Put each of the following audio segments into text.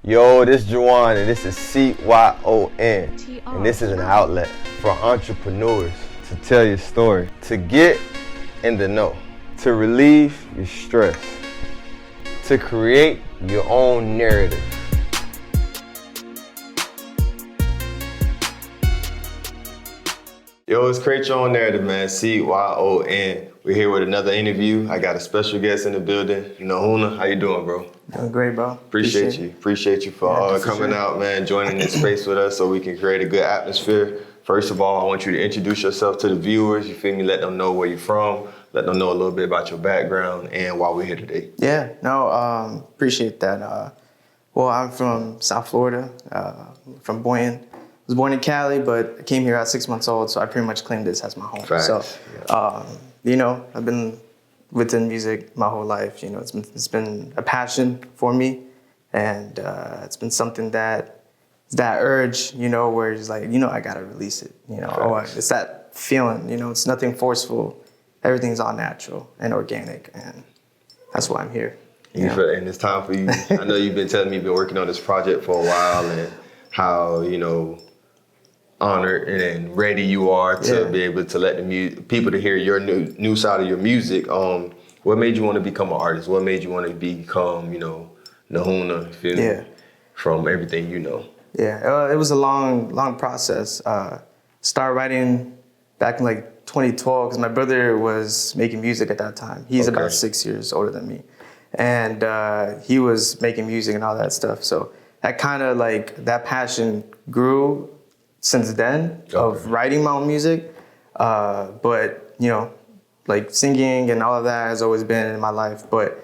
Yo, this is Juwan and this is CYON, and this is an outlet for entrepreneurs to tell your story, to get in the know, to relieve your stress, to create your own narrative. Yo, it's Create Your Own Narrative, man. CYON. We're here with another interview. I got a special guest in the building. Nahuna, how you doing, bro? Doing great, bro. Appreciate you for coming out, man, joining this space with us so we can create a good atmosphere. First of all, I want you to introduce yourself to the viewers. You feel me? Let them know where you're from. Let them know a little bit about your background and why we're here today. Yeah, no, appreciate that. Well, I'm from South Florida, from Boyan. I was born in Cali, but I came here at 6 months old, so I pretty much claim this as my home. Facts. So, you know, I've been within music my whole life. You know, it's been a passion for me, and it's been something that urge, you know, where it's like, you know, I gotta release it. You know, it's that feeling. You know, it's nothing forceful. Everything's all natural and organic, and that's why I'm here. And it's time for you. I know you've been telling me you've been working on this project for a while, and how, you know, honored and ready you are to be able to let the people to hear your new side of your music. What made you want to become an artist? What made you want to become, you know, Nahuna, feel me, from everything you know? Yeah, it was a long process. Started writing back in like 2012 because my brother was making music at that time. He's about 6 years older than me. And he was making music and all that stuff. So that kind of like, that passion grew since then of writing my own music. But, you know, like singing and all of that has always been in my life. But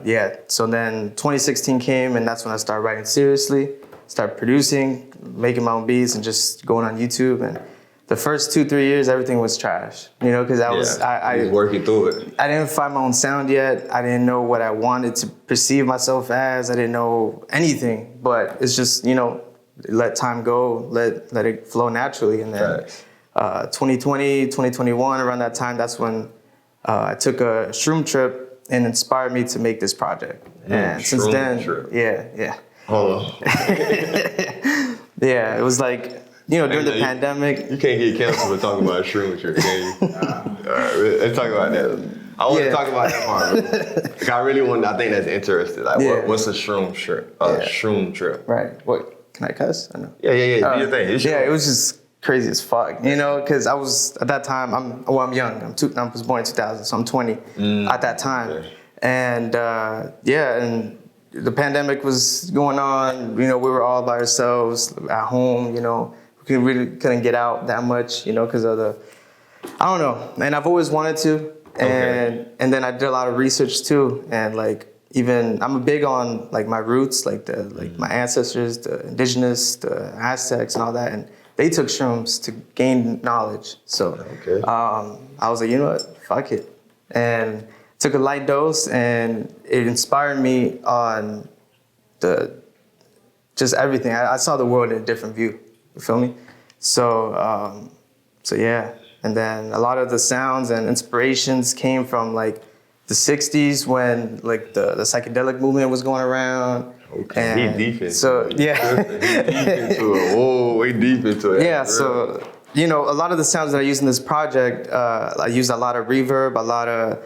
yeah, so then 2016 came and that's when I started writing seriously, started producing, making my own beats and just going on YouTube. And the first 2-3 years, everything was trash, you know, because I was working through it. I didn't find my own sound yet. I didn't know what I wanted to perceive myself as. I didn't know anything, but it's just, you know, let time go, let it flow naturally. And then 2020, 2021, around that time, that's when I took a shroom trip and inspired me to make this project. And since then, yeah. Hold on. Yeah, it was like, you know, during the pandemic. You can't get canceled for talking about a shroom trip, can you? All right, let's talk about that. I want to talk about that part. I really want. I think that's interesting. Like, what's a shroom trip? Shroom trip. Right. What? Can I cuss? I know. Yeah. Do your thing. It was just crazy as fuck. You know, because I was at that time. I'm young. I was born in 2000, so I'm 20 at that time. And and the pandemic was going on. You know, we were all by ourselves at home. You know. We really couldn't get out that much, you know, because of I don't know. And I've always wanted to. And then I did a lot of research too. And like, even I'm big on like my roots, like my ancestors, the indigenous, the Aztecs and all that. And they took shrooms to gain knowledge. So I was like, you know what, fuck it. And took a light dose and it inspired me on just everything. I saw the world in a different view. You feel me? So yeah. And then a lot of the sounds and inspirations came from like the 60s when like the psychedelic movement was going around. Okay, deep into it. So, yeah. Deep into it. Whoa, way deep into it. Yeah, so, you know, a lot of the sounds that I used in this project, I used a lot of reverb, a lot of,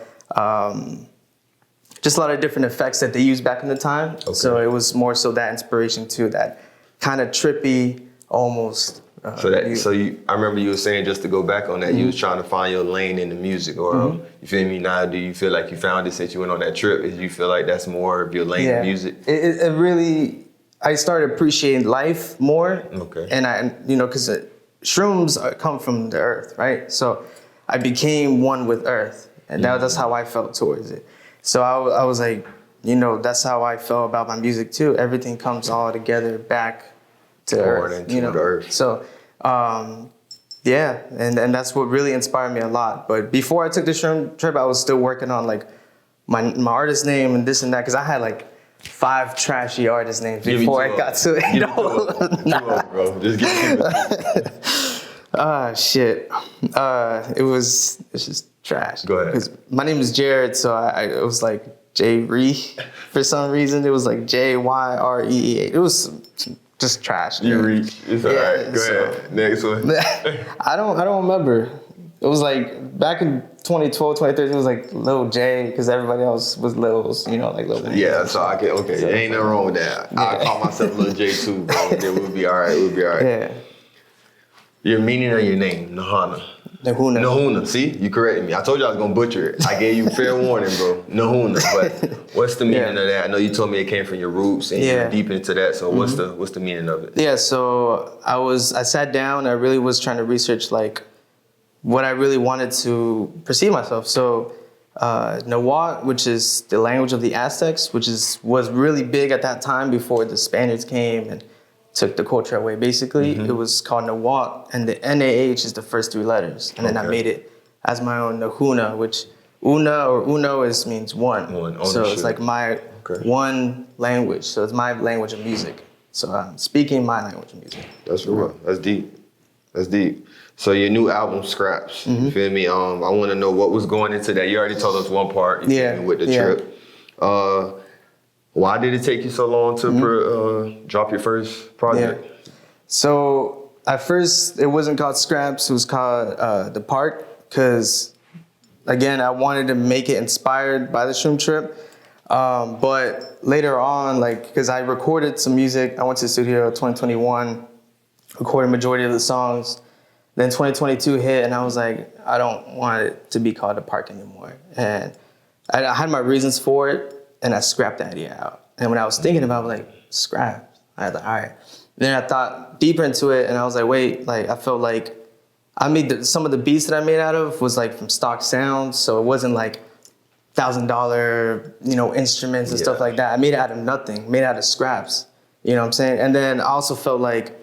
just a lot of different effects that they used back in the time. So it was more so that inspiration too, that kind of trippy, almost. I remember you were saying, just to go back on that, you was trying to find your lane in the music, or you feel me? Now, do you feel like you found it since you went on that trip? Do you feel like that's more of your lane in music? It really, I started appreciating life more. And you know, because shrooms come from the earth, right? So I became one with earth, and that's how I felt towards it. So I was like, you know, that's how I felt about my music too. Everything comes all together back to earth, you know. The earth. So, and that's what really inspired me a lot. But before I took the shroom trip, I was still working on like my artist name and this and that, because I had like 5 trashy artist names before I got to it. Bro, just give me shit. It's just trash. Go ahead. My name is Jared, so it was like J-Ree. For some reason, it was like Jyree. It was just trash. You reach. It's all right. Go ahead. Next one. I don't remember. It was like back in 2012, 2013, it was like Lil J, because everybody else was Lils, you know, like Lil Wayne. Yeah, so I can, okay, so, ain't nothing wrong with that. I call myself Lil J too, bro. Okay, we'll be all right, Yeah. Your meaning of your name, Nahuna. Nahuna, see? You corrected me. I told you I was going to butcher it. I gave you fair warning, bro. Nahuna, but what's the meaning of that? I know you told me it came from your roots and you're deep into that, so what's the meaning of it? Yeah, so I sat down, I really was trying to research like what I really wanted to perceive myself. So Nahuatl, which is the language of the Aztecs, which was really big at that time before the Spaniards came and took the culture away. Basically, it was called Nahuatl, and the NAH is the first three letters. And then I made it as my own Nahuna, which una or uno means one. So it's like my one language. So it's my language of music. So I'm speaking my language of music. That's real. That's deep. That's deep. So your new album, Scraps, you feel me? I want to know what was going into that. You already told us one part with the trip. Why did it take you so long to drop your first project? So at first, it wasn't called Scraps. It was called The Park, because, again, I wanted to make it inspired by the SHROOM Trip. But later on, like, because I recorded some music, I went to the studio 2021, recorded majority of the songs. Then 2022 hit, and I was like, I don't want it to be called The Park anymore. And I had my reasons for it, and I scrapped the idea out. And when I was thinking about it, like, scrap, I was like, all right. Then I thought deeper into it, and I was like, wait, like, I felt like I made some of the beats that I made out of was like from stock sounds, so it wasn't like $1,000, you know, instruments and stuff like that. I made it out of nothing, made it out of scraps, you know what I'm saying? And then I also felt like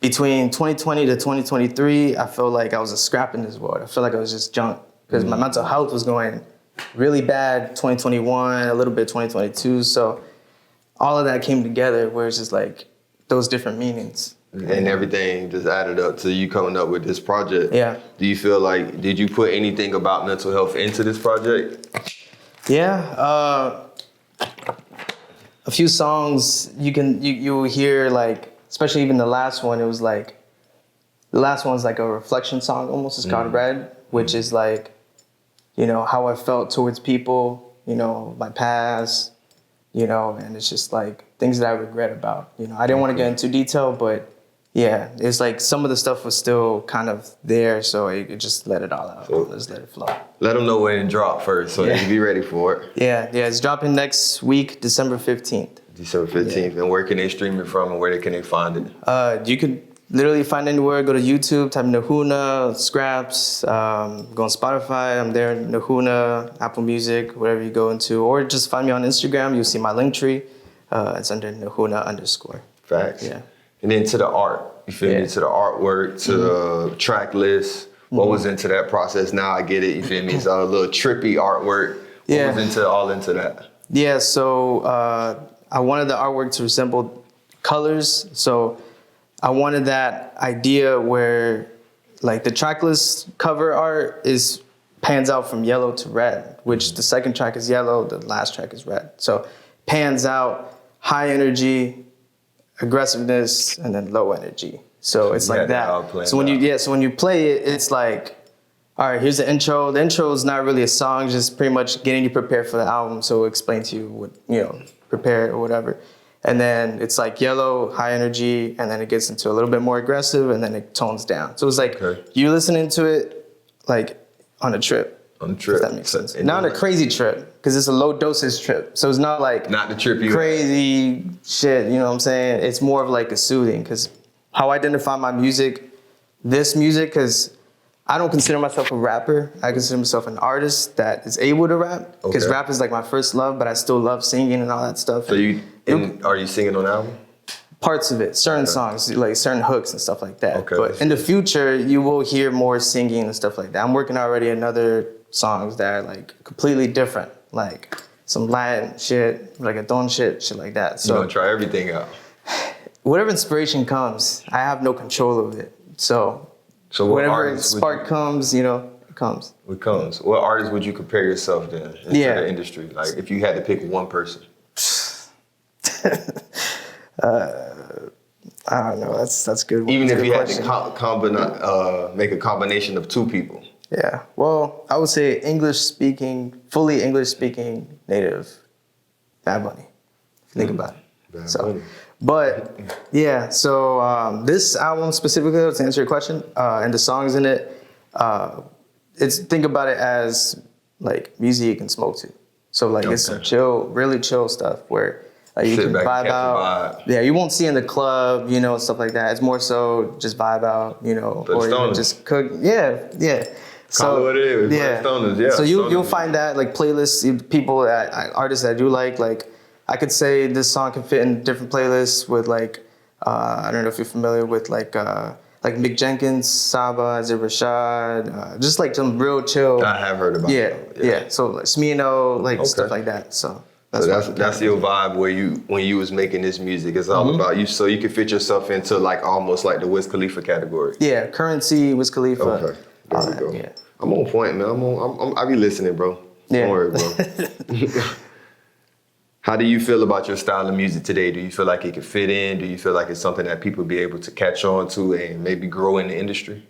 between 2020 to 2023, I felt like I was a scrap in this world. I felt like I was just junk, because my mental health was going really bad 2021, a little bit 2022. So all of that came together where it's just like those different meanings. And everything just added up to you coming up with this project. Yeah. Do you feel like, did you put anything about mental health into this project? Yeah. A few songs you will hear, like, especially even the last one, it was like, the last one's like a reflection song almost. It's called Red, which is like, you know, how I felt towards people, you know, my past, you know, and it's just like things that I regret about. You know, I didn't want to get into detail, but yeah, it's like some of the stuff was still kind of there, so it just let it all out. So just let it flow. Let them know when it dropped first, so they can be ready for it. Yeah, it's dropping next week, December 15th. December 15th, and where can they stream it from, and where can they find it? You could literally find it anywhere. Go to YouTube, type Nahuna, Scraps, go on Spotify, I'm there, Nahuna, Apple Music, whatever you go into, or just find me on Instagram, you'll see my link tree. It's under Nahuna_. Facts. Yeah. And then to the art, you feel me? To the artwork, to the track list. What was into that process? Now I get it, you feel me? It's a little trippy artwork. What was into that? Yeah, so I wanted the artwork to resemble colors. So I wanted that idea where, like, the track list cover art pans out from yellow to red, which the second track is yellow, the last track is red. So pans out, high energy, aggressiveness, and then low energy. So it's like that. So when you play it, it's like, all right, here's the intro. The intro is not really a song, it's just pretty much getting you prepared for the album. So it'll explain to you what, you know, prepare or whatever. And then it's like yellow, high energy, and then it gets into a little bit more aggressive, and then it tones down. So it's like you're listening to it like on a trip. On a trip. If that makes sense. Not a crazy trip, because it's a low dosage trip. So it's not like not the trip you crazy shit, you know what I'm saying? It's more of like a soothing, because how I identify my music, this music, because I don't consider myself a rapper. I consider myself an artist that is able to rap, because rap is like my first love, but I still love singing and all that stuff. So are you singing on the album? Parts of it, certain songs, like certain hooks and stuff like that. But in the future, you will hear more singing and stuff like that. I'm working already on other songs that are like completely different, like some Latin shit, like a don shit like that. So you're gonna try everything out. Whatever inspiration comes, I have no control of it. So whatever spark comes, you know, comes. What comes? What artist would you compare yourself then into the industry? Like if you had to pick one person. I don't know. That's good. Even if you had question. to make a combination of two people. Yeah. Well, I would say fully English speaking native Bad Bunny. If you think about it. Bad Bunny. But yeah, so this album specifically, to answer your question, and the songs in it, think about it as like music and smoke to. So like it's some chill, really chill stuff where you can vibe out. Yeah, you won't see in the club, stuff like that. It's more so just vibe out, or even just cook. Yeah. So what it is. Yeah. So you'll find that like playlists, people artists that I do like I could say this song can fit in different playlists with like I don't know if you're familiar with like Mick Jenkins, Saba, Azir Rashad, just like some real chill. I have heard about that. Yeah. So like Smino, stuff like that. So that's your vibe when you was making this music. It's all about you, so you can fit yourself into like almost like the Wiz Khalifa category. Yeah, Currency, Wiz Khalifa. Okay, there we go. Yeah. I'm on point, man. I be listening, bro. Yeah. Don't worry, bro. How do you feel about your style of music today? Do you feel like it can fit in? Do you feel like it's something that people be able to catch on to and maybe grow in the industry?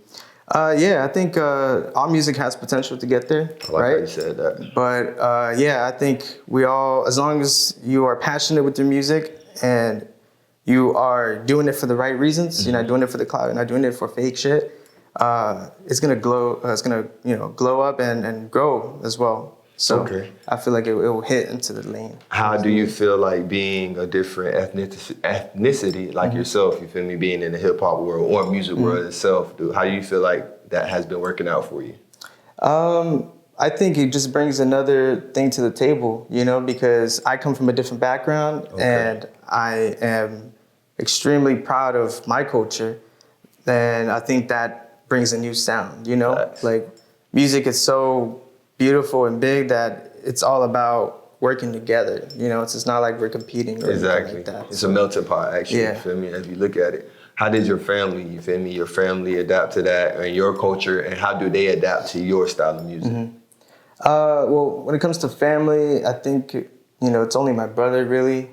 Yeah, I think all music has potential to get there, I like right? how you said that. But I think we all, as long as you are passionate with your music and you are doing it for the right reasons, you're not doing it for the clout, you're not doing it for fake shit, it's gonna glow. It's gonna glow up and grow as well. So I feel like it will hit into the lane. How do you feel like being a different ethnicity like yourself, you feel me, being in the hip hop world or music world itself? How do you feel like that has been working out for you? I think it just brings another thing to the table, because I come from a different background and I am extremely proud of my culture. And I think that brings a new sound, like music is so beautiful and big that it's all about working together. It's not like we're competing or anything like that. It's a melting pot, actually. You feel me? As you look at it, how did your family, you feel me, your family adapt to that and your culture, and how do they adapt to your style of music? Well, when it comes to family, I think it's only my brother really.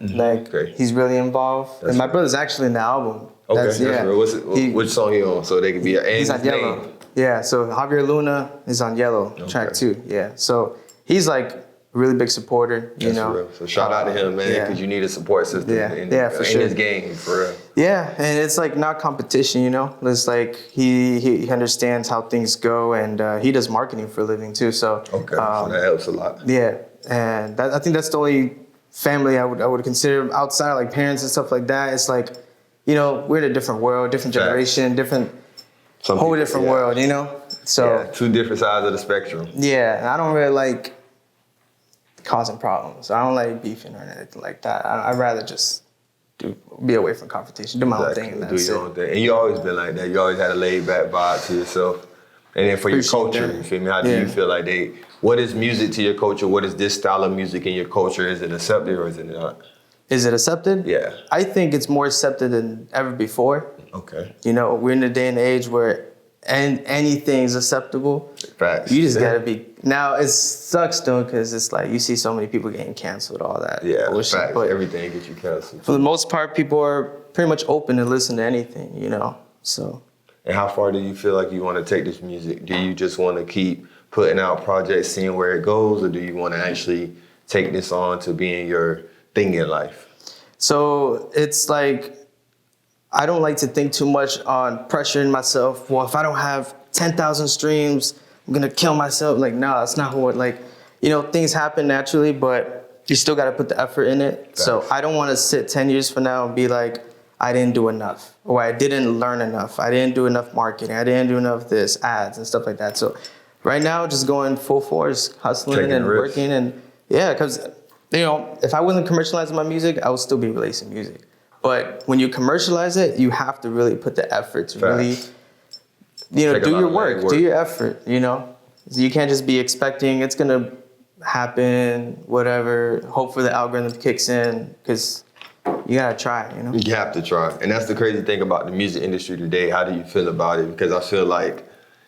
He's really involved, and my brother's actually in the album. That's real. Which song he on? So they could be he's on Yellow. Yeah, so Javier Luna is on Yellow, track 2. Yeah, so he's like a really big supporter, That's real. So shout out to him, man, because you need a support system in this game, for real. Yeah, and it's like not competition, It's like he understands how things go, and he does marketing for a living too. So so that helps a lot. Yeah, and I think that's the only family I would consider outside of like parents and stuff like that. It's like, we're in a different world, different generation, whole different world, So two different sides of the spectrum. Yeah, I don't really like causing problems. I don't like beefing or anything like that. I'd rather just be away from confrontation, do my own thing. And do your own thing. And you always been like that. You always had a laid back vibe to yourself. And then for your culture, you feel me? How do you feel like what is music to your culture? What is this style of music in your culture? Is it accepted or is it not? Is it accepted? Yeah. I think it's more accepted than ever before. Okay. We're in a day and age where anything's acceptable. Facts. You just gotta be. Now it sucks though, because it's like you see so many people getting canceled, all that. Yeah, bullshit. facts. But everything gets you canceled. For the most part, people are pretty much open to listen to anything, So. And how far do you feel like you want to take this music? Do you just want to keep putting out projects, seeing where it goes, or do you want to actually take this on to being your thing in life? So it's like, I don't like to think too much on pressuring myself. Well, if I don't have 10,000 streams, I'm gonna kill myself. Like, no, that's not what, things happen naturally, but you still gotta put the effort in it. Thanks. So I don't wanna sit 10 years from now and be like, I didn't do enough, or I didn't learn enough. I didn't do enough marketing. I didn't do enough this, ads and stuff like that. So right now, just going full force, hustling and working. And because, if I wasn't commercializing my music, I would still be releasing music. But when you commercialize it, you have to really put the effort to really, do your work, do your effort, You can't just be expecting it's going to happen, whatever, hope for the algorithm kicks in, because you got to try, You have to try. And that's the crazy thing about the music industry today. How do you feel about it? Because I feel like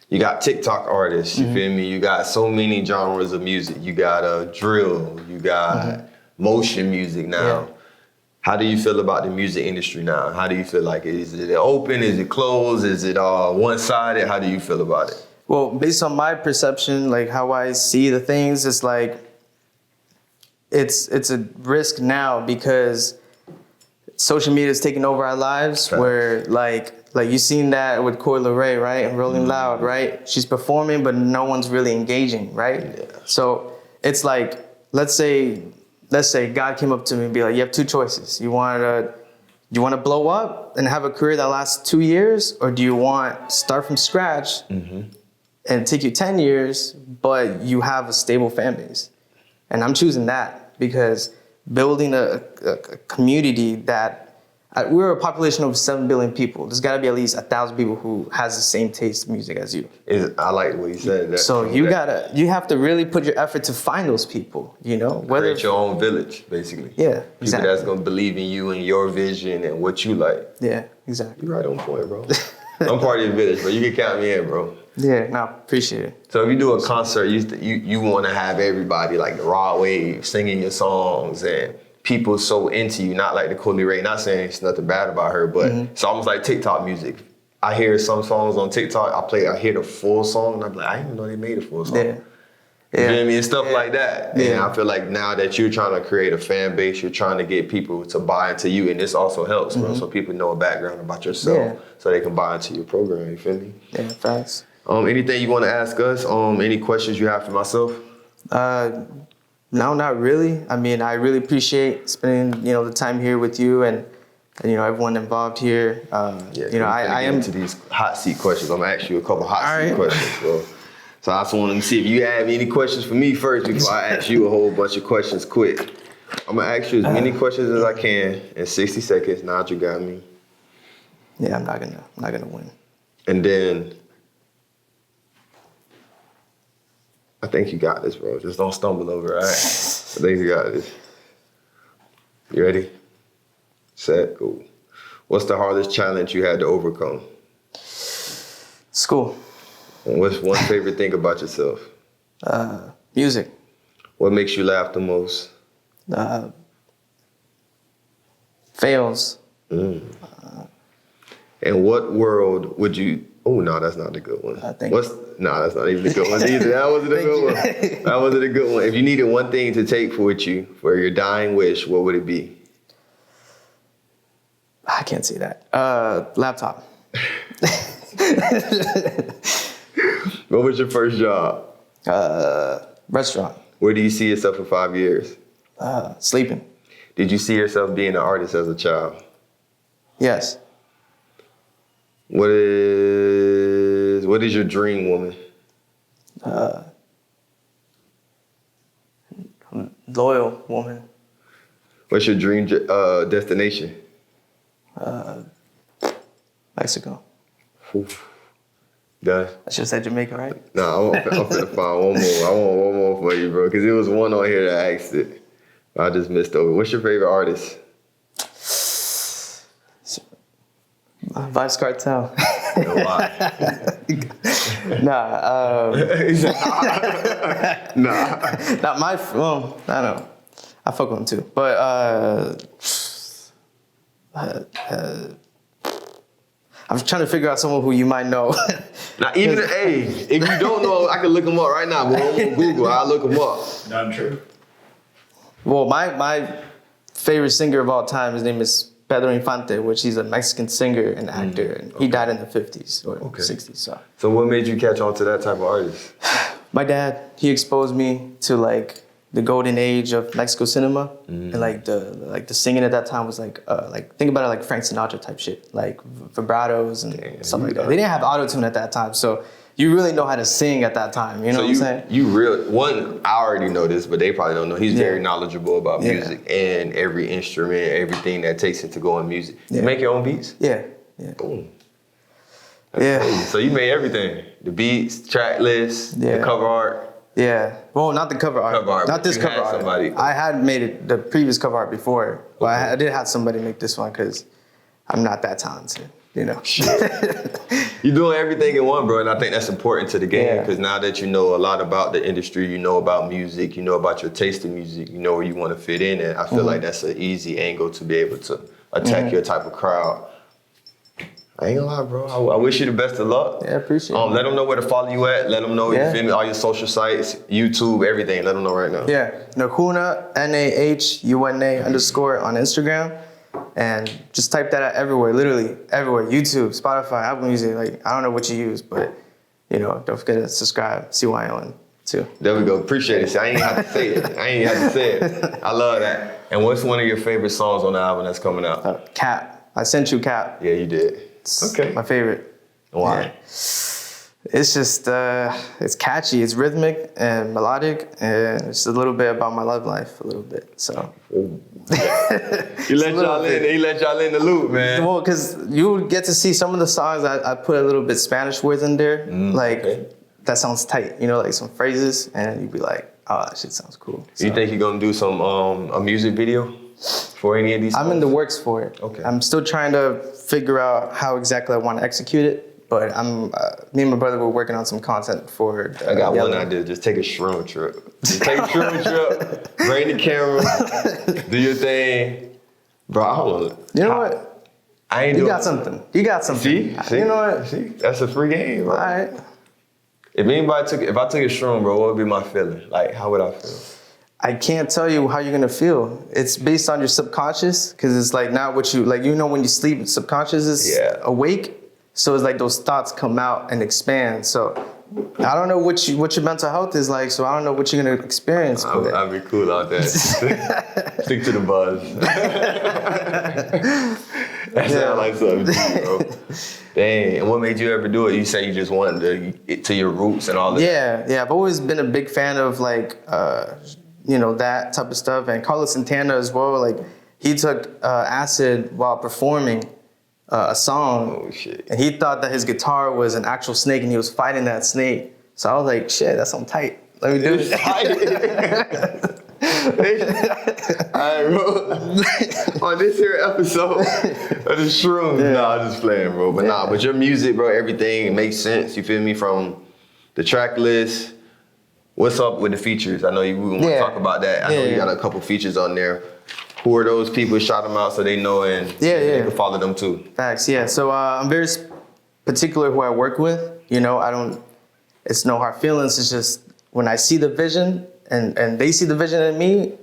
You got TikTok artists, you feel me? You got so many genres of music. You got drill, you got motion music now. Yeah. How do you feel about the music industry now? How do you feel like it? Is it open? Is it closed? Is it one-sided? How do you feel about it? Well, based on my perception, like how I see the things, it's like it's a risk now because social media is taking over our lives. Right. Where like you seen that with Coi Leray, right? And Rolling Loud, right? She's performing, but no one's really engaging, right? Yeah. So it's like, let's say God came up to me and be like, you have two choices. You want to blow up and have a career that lasts 2 years, or do you want to start from scratch and take you 10 years, but you have a stable fan base? And I'm choosing that because building a community that we're a population of 7 billion people. There's got to be at least 1,000 people who has the same taste of music as you. I like what you said. That, so you have to really put your effort to find those people, you know? Create your own village, basically. Yeah, People exactly. that's going to believe in you and your vision and what you like. Yeah, exactly. You're right on point, bro. I'm part of your village, bro. You can count me in, bro. Yeah, no, appreciate it. So if you do a concert, you want to have everybody like the raw wave singing your songs and people so into you, not like the Coi Leray. Not saying it's nothing bad about her, but it's almost like TikTok music. I hear some songs on TikTok, I hear the full song, and I'm like, I didn't even know they made a full song. Yeah. You know what I mean? Stuff like that. Yeah. And I feel like now that you're trying to create a fan base, you're trying to get people to buy into you, and this also helps, bro, so people know a background about yourself, so they can buy into your program, you feel me? Yeah, facts. Anything you want to ask us? Any questions you have for myself? No, not really. I mean, I really appreciate spending, the time here with you and everyone involved here. I am into these hot seat questions. I'm gonna ask you a couple hot seat right. questions, bro. So I just want to see if you have any questions for me first before I ask you a whole bunch of questions quick. I'm gonna ask you as many questions as I can in 60 seconds. Now you got me. Yeah, I'm not gonna win. And then I think you got this, bro. Just don't stumble over, all right? I think you got this. You ready? Set, go. What's the hardest challenge you had to overcome? School. And what's one favorite thing about yourself? Music. What makes you laugh the most? Fails. And what world would you... Oh, no, that's not a good one. No, that's not even a good one either. That wasn't a good one. That wasn't a good one. If you needed one thing to take with you for your dying wish, what would it be? I can't say that. Laptop. What was your first job? Restaurant. Where do you see yourself in 5 years? Sleeping. Did you see yourself being an artist as a child? Yes. What is your dream woman? Loyal woman. What's your dream destination? Mexico. Done. I should have said Jamaica, right? No, I'm finna find one more. I want one more for you, bro, because it was one on here that asked it. I just missed over. What's your favorite artist? Vibes Cartel. Nah. Nah. Not my. Well, I don't know. I fuck with him too, but I'm trying to figure out someone who you might know. Now, even if you don't know, I can look him up right now. But I'm on Google. I'll look him up. Not true. Well, my favorite singer of all time, his name is Pedro Infante, which he's a Mexican singer and actor, and he died in the 50s or 60s. So what made you catch on to that type of artist? My dad, he exposed me to like the golden age of Mexico cinema, and like the singing at that time was like think about it like Frank Sinatra type shit, like vibratos and stuff like that. They didn't have auto-tune at that time, so you really know how to sing at that time. You know what I'm saying? I already know this, but they probably don't know. He's very knowledgeable about music and every instrument, everything that takes it to go in music. You make your own beats? Yeah. Boom. That's crazy. So you made everything. The beats, track list, the cover art. Yeah. Well, not the cover art. Not this cover art. Somebody. I had made the previous cover art before, but I did have somebody make this one because I'm not that talented, you know. Shit. You're doing everything in one, bro, and I think that's important to the game, Yeah. because now that you know a lot about the industry, you know about music, you know about your taste in music, you know where you want to fit in, and I feel like that's an easy angle to be able to attack your type of crowd. I ain't gonna lie, bro. I wish you the best of luck. Yeah, appreciate it. Let them know where to follow you at. Let them know, you feel me, all your social sites, YouTube, everything. Let them know right now. Yeah, Nahuna, Nahuna _ on Instagram. And just type that out everywhere, literally everywhere. YouTube, Spotify, Apple Music. Like, I don't know what you use, but, you know, don't forget to subscribe, CYON too. There we go. Appreciate it. See, I ain't have to say it. I love that. And what's one of your favorite songs on the album that's coming out? Cap. I sent you Cap. Yeah, you did. It's Okay. my favorite. Why? Yeah. It's just, it's catchy, it's rhythmic and melodic, and it's a little bit about my love life, a little bit, so. He let y'all in the loop, man. Well, because you get to see some of the songs I put a little bit Spanish words in there, that sounds tight, you know, like some phrases, and you'd be like, oh, that shit sounds cool. So. You think you're gonna do some a music video for any of these songs? I'm in the works for it. Okay. I'm still trying to figure out how exactly I want to execute it. But me and my brother were working on some content for I got Yellow. one idea. Just take a shroom trip. Just take a shroom trip. Bring the camera. Do your thing, bro. I don't know. You know what? I ain't You doing. got something. You got something. See? You know what? See? That's a free game, bro. All right. If I took a shroom, bro, what would be my feeling? Like, how would I feel? I can't tell you how you're gonna feel. It's based on your subconscious, because it's like not what you like. You know, when you sleep, subconscious is awake. So it's like those thoughts come out and expand. So I don't know what your mental health is like. So I don't know what you're gonna experience. I'd be cool out there. Stick to the buzz. That sounds like something to you, bro. Dang. And what made you ever do it? You say you just wanted to get to your roots and all that. Yeah. I've always been a big fan of like, you know, that type of stuff. And Carlos Santana as well. Like he took acid while performing a song. Oh shit. And he thought that his guitar was an actual snake and he was fighting that snake. So I was like, shit, that's something tight. Let me do it. All right, bro. On this here episode of the Shrooms. Nah, I'm just playing, bro. But but your music, bro, everything, it makes sense. You feel me? From the track list. What's up with the features? I know we want to talk about that. I know you got a couple features on there. Who are those people? Shout them out so they know and they can follow them too. Facts, yeah. So I'm very particular who I work with. You know, it's no hard feelings. It's just when I see the vision and they see the vision in me,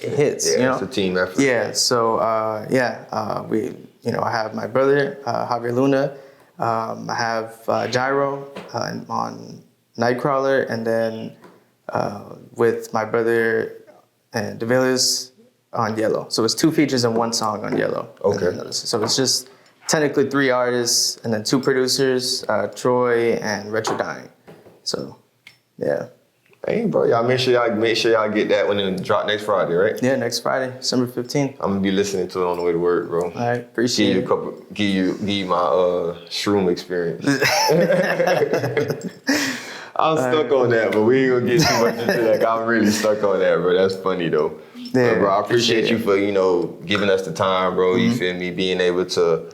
it hits. Yeah, you know? It's a team effort. Yeah. So I have my brother Javier Luna. I have Gyro on Nightcrawler, and then with my brother and DeVillis on Yellow. So it's 2 features and 1 song on Yellow. Okay. So it's just technically 3 artists and then 2 producers, Troy and Retro Dying. So, yeah. Hey, bro, y'all make sure y'all get that when it drop next Friday, right? Yeah, next Friday, December 15th. I'm gonna be listening to it on the way to work, bro. All right, appreciate it. Give you my shroom experience. I'm stuck on that, but we ain't gonna get too much into that. I'm really stuck on that, bro. That's funny though. Yeah, but, bro, I appreciate you for, giving us the time, bro. You feel me? Being able to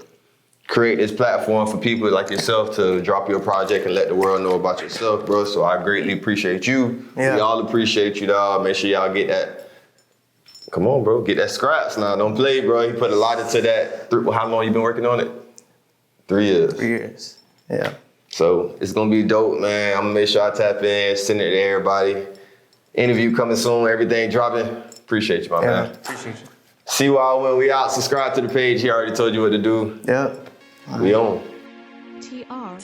create this platform for people like yourself to drop your project and let the world know about yourself, bro. So I greatly appreciate you. Yeah. We all appreciate you, dog. Make sure y'all get that. Come on, bro. Get that scraps now. Don't play, bro. You put a lot into that. How long you been working on it? 3 years. 3 years. Yeah. So it's gonna be dope, man. I'm gonna make sure I tap in, send it to everybody. Interview coming soon, everything dropping. Appreciate you, my man. Appreciate you. See y'all when we out. Subscribe to the page. He already told you what to do. Yep. We on. TR.